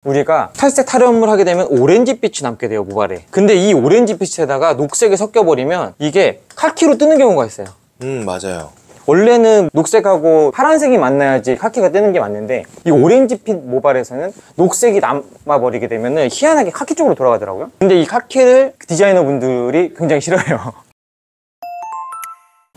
우리가 탈색 탈염을 하게 되면 오렌지빛이 남게 돼요, 모발에. 근데 이 오렌지빛에다가 녹색이 섞여버리면 이게 카키로 뜨는 경우가 있어요. 맞아요. 원래는 녹색하고 파란색이 만나야지 카키가 뜨는 게 맞는데 이 오렌지빛 모발에서는 녹색이 남아버리게 되면 희한하게 카키 쪽으로 돌아가더라고요. 근데 이 카키를 디자이너 분들이 굉장히 싫어해요.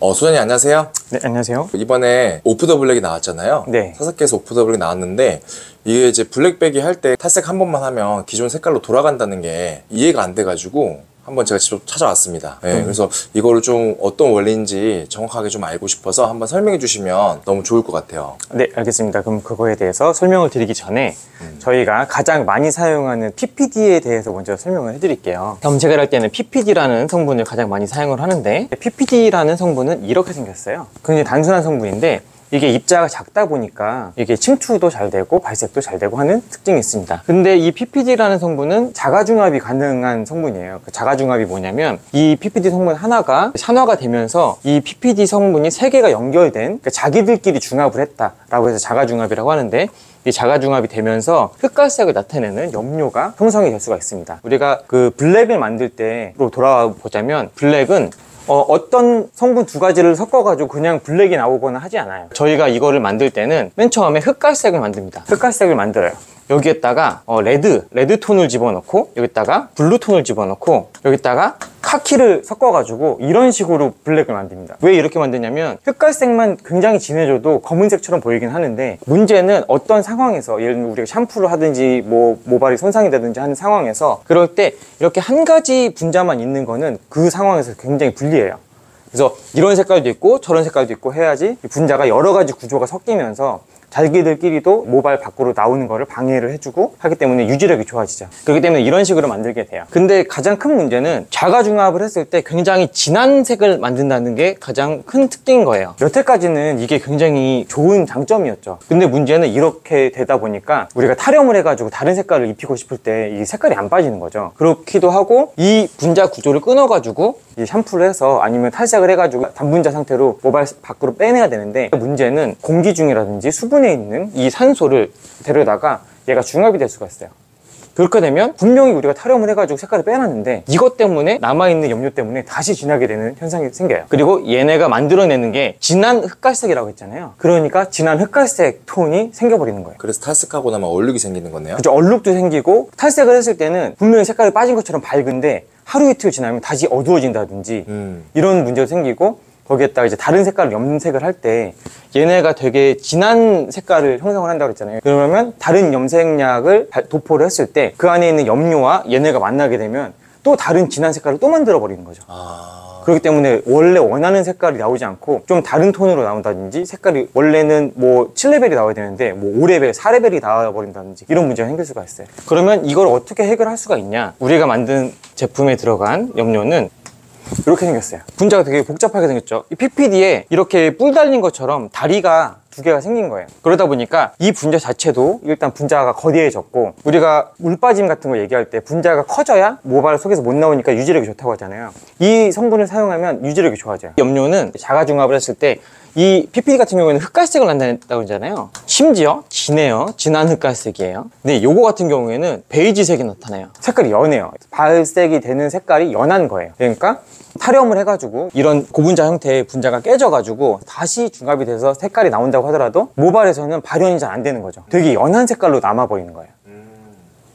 소장님 안녕하세요. 네, 안녕하세요. 이번에 오프 더 블랙이 나왔잖아요. 네. 사사키에서 오프 더 블랙이 나왔는데 이게 이제 블랙백이 할 때 탈색 한 번만 하면 기존 색깔로 돌아간다는 게 이해가 안 돼가지고 한번 제가 직접 찾아왔습니다. 네, 그래서 이거를 좀 어떤 원리인지 정확하게 좀 알고 싶어서 한번 설명해 주시면 너무 좋을 것 같아요. 네, 알겠습니다. 그럼 그거에 대해서 설명을 드리기 전에 저희가 가장 많이 사용하는 PPD에 대해서 먼저 설명을 해드릴게요. 염색을 할 때는 PPD라는 성분을 가장 많이 사용을 하는데 PPD라는 성분은 이렇게 생겼어요. 굉장히 단순한 성분인데 이게 입자가 작다 보니까 이게 침투도 잘 되고 발색도 잘 되고 하는 특징이 있습니다. 근데 이 PPD라는 성분은 자가중합이 가능한 성분이에요. 그 자가중합이 뭐냐면 이 PPD 성분 하나가 산화가 되면서 이 PPD 성분이 3개가 연결된, 그러니까 자기들끼리 중합을 했다라고 해서 자가중합이라고 하는데, 이 자가중합이 되면서 흑갈색을 나타내는 염료가 형성이 될 수가 있습니다. 우리가 그 블랙을 만들 때로 돌아와 보자면 블랙은 어떤 성분 2가지를 섞어가지고 그냥 블랙이 나오거나 하지 않아요. 저희가 이거를 만들 때는 맨 처음에 흑갈색을 만듭니다. 흑갈색을 만들어요. 여기에다가 레드 톤을 집어넣고, 여기다가 블루 톤을 집어넣고, 여기다가 카키를 섞어가지고 이런 식으로 블랙을 만듭니다. 왜 이렇게 만드냐면 흑갈색만 굉장히 진해져도 검은색처럼 보이긴 하는데, 문제는 어떤 상황에서, 예를 들면 우리가 샴푸를 하든지 뭐 모발이 손상이 되든지 하는 상황에서, 그럴 때 이렇게 한 가지 분자만 있는 거는 그 상황에서 굉장히 불리해요. 그래서 이런 색깔도 있고 저런 색깔도 있고 해야지 이 분자가 여러 가지 구조가 섞이면서 자기들끼리도 모발 밖으로 나오는 거를 방해를 해주고 하기 때문에 유지력이 좋아지죠. 그렇기 때문에 이런 식으로 만들게 돼요. 근데 가장 큰 문제는 자가중합을 했을 때 굉장히 진한 색을 만든다는 게 가장 큰 특징인 거예요. 여태까지는 이게 굉장히 좋은 장점이었죠. 근데 문제는 이렇게 되다 보니까 우리가 탈염을 해가지고 다른 색깔을 입히고 싶을 때 이 색깔이 안 빠지는 거죠. 그렇기도 하고 이 분자 구조를 끊어가지고 이 샴푸를 해서 아니면 탈색을 해가지고 단분자 상태로 모발 밖으로 빼내야 되는데, 문제는 공기 중이라든지 수분에 있는 이 산소를 데려다가 얘가 중합이 될 수가 있어요. 그렇게 되면 분명히 우리가 탈염을 해가지고 색깔을 빼놨는데 이것 때문에 남아있는 염료 때문에 다시 진하게 되는 현상이 생겨요. 그리고 얘네가 만들어내는 게 진한 흑갈색이라고 했잖아요. 그러니까 진한 흑갈색 톤이 생겨버리는 거예요. 그래서 탈색하고 나면 얼룩이 생기는 거네요. 그렇죠. 얼룩도 생기고, 탈색을 했을 때는 분명히 색깔이 빠진 것처럼 밝은데 하루 이틀 지나면 다시 어두워진다든지 이런 문제도 생기고, 거기에다가 이제 다른 색깔을 염색을 할 때 얘네가 되게 진한 색깔을 형성을 한다고 했잖아요. 그러면 다른 염색약을 도포를 했을 때 그 안에 있는 염료와 얘네가 만나게 되면 또 다른 진한 색깔을 또 만들어 버리는 거죠. 그렇기 때문에 원래 원하는 색깔이 나오지 않고 좀 다른 톤으로 나온다든지, 색깔이 원래는 뭐 7레벨이 나와야 되는데 뭐 5레벨, 4레벨이 나와버린다든지 이런 문제가 생길 수가 있어요. 그러면 이걸 어떻게 해결할 수가 있냐? 우리가 만든 제품에 들어간 염료는 이렇게 생겼어요. 분자가 되게 복잡하게 생겼죠. 이 PPD에 이렇게 뿔 달린 것처럼 다리가 2개가 생긴 거예요. 그러다 보니까 이 분자 자체도 일단 분자가 거대해졌고, 우리가 물 빠짐 같은 거 얘기할 때 분자가 커져야 모발 속에서 못 나오니까 유지력이 좋다고 하잖아요. 이 성분을 사용하면 유지력이 좋아져요. 염료는 자가중합을 했을 때 이 PPD 같은 경우에는 흑갈색을 난다고 하잖아요. 심지어 진한 흑갈색이에요. 근데 요거 같은 경우에는 베이지색이 나타나요. 색깔이 연해요. 발색이 되는 색깔이 연한 거예요. 그러니까 탈염을 해가지고 이런 고분자 형태의 분자가 깨져가지고 다시 중합이 돼서 색깔이 나온다고 하더라도 모발에서는 발현이 잘 안 되는 거죠. 되게 연한 색깔로 남아버리는 거예요.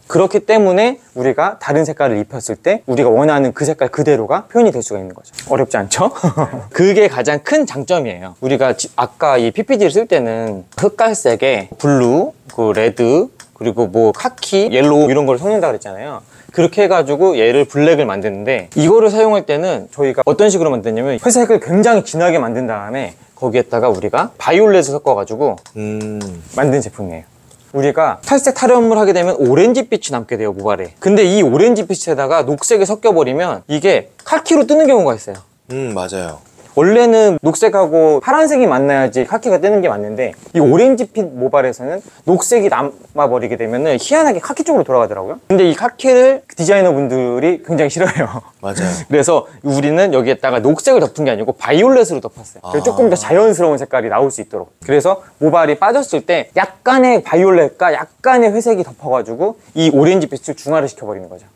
그렇기 때문에 우리가 다른 색깔을 입혔을 때 우리가 원하는 그 색깔 그대로가 표현이 될 수가 있는 거죠. 어렵지 않죠? 그게 가장 큰 장점이에요. 우리가 아까 이 PPD를 쓸 때는 흑갈색에 블루, 그 레드, 그리고 뭐 카키, 옐로우 이런 걸 섞는다 그랬잖아요. 그렇게 해가지고 얘를 블랙을 만드는데, 이거를 사용할 때는 저희가 어떤 식으로 만드냐면 회색을 굉장히 진하게 만든 다음에 거기에다가 우리가 바이올렛을 섞어가지고 만든 제품이에요. 우리가 탈색 탈염을 하게 되면 오렌지빛이 남게 돼요, 모발에. 근데 이 오렌지빛에다가 녹색이 섞여버리면 이게 카키로 뜨는 경우가 있어요. 맞아요. 원래는 녹색하고 파란색이 만나야지 카키가 뜨는 게 맞는데 이 오렌지빛 모발에서는 녹색이 남아버리게 되면은 희한하게 카키 쪽으로 돌아가더라고요. 근데 이 카키를 디자이너 분들이 굉장히 싫어해요. 맞아요. 그래서 우리는 여기에다가 녹색을 덮은 게 아니고 바이올렛으로 덮었어요. 그래서 조금 더 자연스러운 색깔이 나올 수 있도록. 그래서 모발이 빠졌을 때 약간의 바이올렛과 약간의 회색이 덮어가지고 이 오렌지빛을 중화를 시켜버리는 거죠.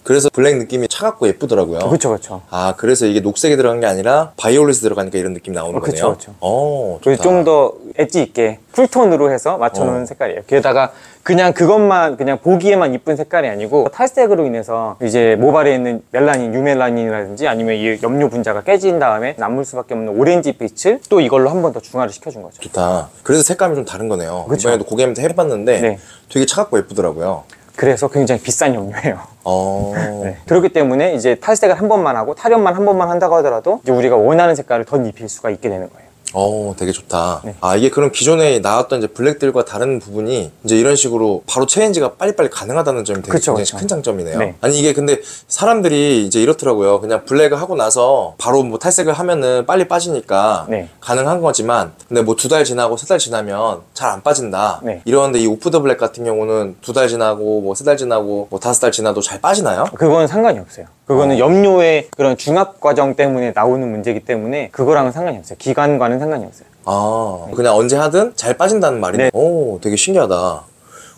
그래서 블랙 느낌이 차갑고 예쁘더라고요. 그렇죠, 그렇죠. 아, 그래서 이게 녹색이 들어간 게 아니라 바이올렛이 들어가니까 이런 느낌이 나오는 거네요. 그렇죠. 좋다. 좀 더 엣지 있게 쿨톤으로 해서 맞춰놓은 색깔이에요. 게다가 그냥 그것만 그냥 보기에만 이쁜 색깔이 아니고 탈색으로 인해서 이제 모발에 있는 멜라닌, 유멜라닌이라든지 아니면 이 염료 분자가 깨진 다음에 남을 수밖에 없는 오렌지 빛을 또 이걸로 한 번 더 중화를 시켜준 거죠. 좋다. 그래서 색감이 좀 다른 거네요. 그쵸. 이번에도 고객님한테 해봤는데 네. 되게 차갑고 예쁘더라고요. 그래서 굉장히 비싼 염료예요. 네. 그렇기 때문에 이제 탈색을 한 번만 하고 탈염만 한 번만 한다고 하더라도 이제 우리가 원하는 색깔을 덧입힐 수가 있게 되는 거예요. 되게 좋다. 네. 아, 이게 그럼 기존에 나왔던 이제 블랙들과 다른 부분이 이제 이런 식으로 바로 체인지가 빨리빨리 가능하다는 점이 되게 그쵸, 굉장히 그쵸. 큰 장점이네요. 네. 아니, 이게 근데 사람들이 이제 이렇더라고요. 그냥 블랙을 하고 나서 바로 뭐 탈색을 하면은 빨리 빠지니까 네. 가능한 거지만, 근데 뭐 2달 지나고 3달 지나면 잘 안 빠진다. 네. 이러는데 이 오프 더 블랙 같은 경우는 2달 지나고 뭐 3달 지나고 뭐 5달 지나도 잘 빠지나요? 그건 상관이 없어요. 그거는 염료의 그런 중합 과정 때문에 나오는 문제이기 때문에 그거랑은 상관이 없어요. 기간과는 상관이 없어요. 그냥 언제 하든 잘 빠진다는 말이네. 네. 오, 되게 신기하다.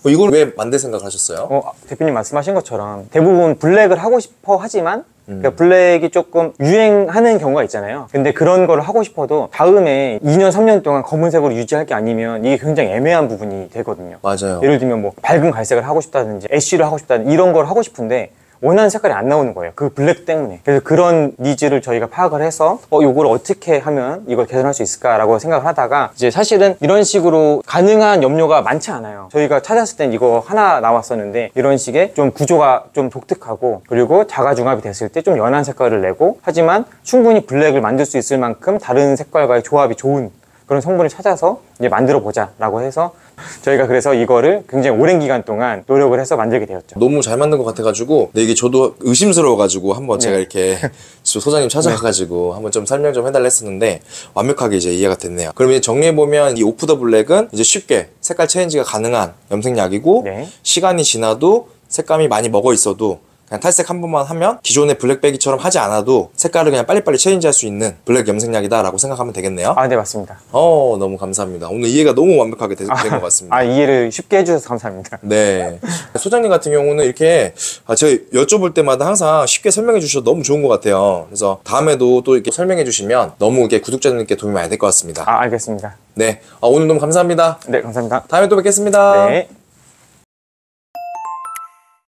이걸 왜 만들 생각 하셨어요? 대표님 말씀하신 것처럼 대부분 블랙을 하고 싶어 하지만 그러니까 블랙이 조금 유행하는 경우가 있잖아요. 근데 그런 거를 하고 싶어도 다음에 2년, 3년 동안 검은색으로 유지할 게 아니면 이게 굉장히 애매한 부분이 되거든요. 맞아요. 예를 들면 뭐 밝은 갈색을 하고 싶다든지 애쉬를 하고 싶다든지 이런 걸 하고 싶은데 원하는 색깔이 안 나오는 거예요. 그 블랙 때문에. 그래서 그런 니즈를 저희가 파악을 해서 이걸 어떻게 하면 이걸 개선할 수 있을까라고 생각을 하다가 이제 사실은 이런 식으로 가능한 염료가 많지 않아요. 저희가 찾았을 땐 이거 하나 나왔었는데 이런 식의 좀 구조가 좀 독특하고 그리고 자가중합이 됐을 때 좀 연한 색깔을 내고 하지만 충분히 블랙을 만들 수 있을 만큼 다른 색깔과의 조합이 좋은 그런 성분을 찾아서 이제 만들어 보자 라고 해서 저희가 그래서 이거를 굉장히 오랜 기간 동안 노력을 해서 만들게 되었죠. 너무 잘 만든 것 같아가지고, 근데 이게 저도 의심스러워가지고 한번 제가 이렇게 소장님 찾아가가지고 한번 좀 설명 좀 해달라 했었는데 완벽하게 이제 이해가 됐네요. 그러면 정리해보면 이 오프 더 블랙은 이제 쉽게 색깔 체인지가 가능한 염색약이고 네. 시간이 지나도 색감이 많이 먹어 있어도 그냥 탈색 한 번만 하면 기존의 블랙배기처럼 하지 않아도 색깔을 그냥 빨리빨리 체인지할 수 있는 블랙 염색약이다 라고 생각하면 되겠네요. 네, 맞습니다. 너무 감사합니다. 오늘 이해가 너무 완벽하게 된 것 같습니다. 이해를 쉽게 해주셔서 감사합니다. 네. 소장님 같은 경우는 이렇게 제가 여쭤볼 때마다 항상 쉽게 설명해 주셔서 너무 좋은 것 같아요. 그래서 다음에도 또 이렇게 설명해 주시면 너무 이렇게 구독자님께 도움이 많이 될 것 같습니다. 알겠습니다. 네. 오늘 너무 감사합니다. 네, 감사합니다. 다음에 또 뵙겠습니다. 네.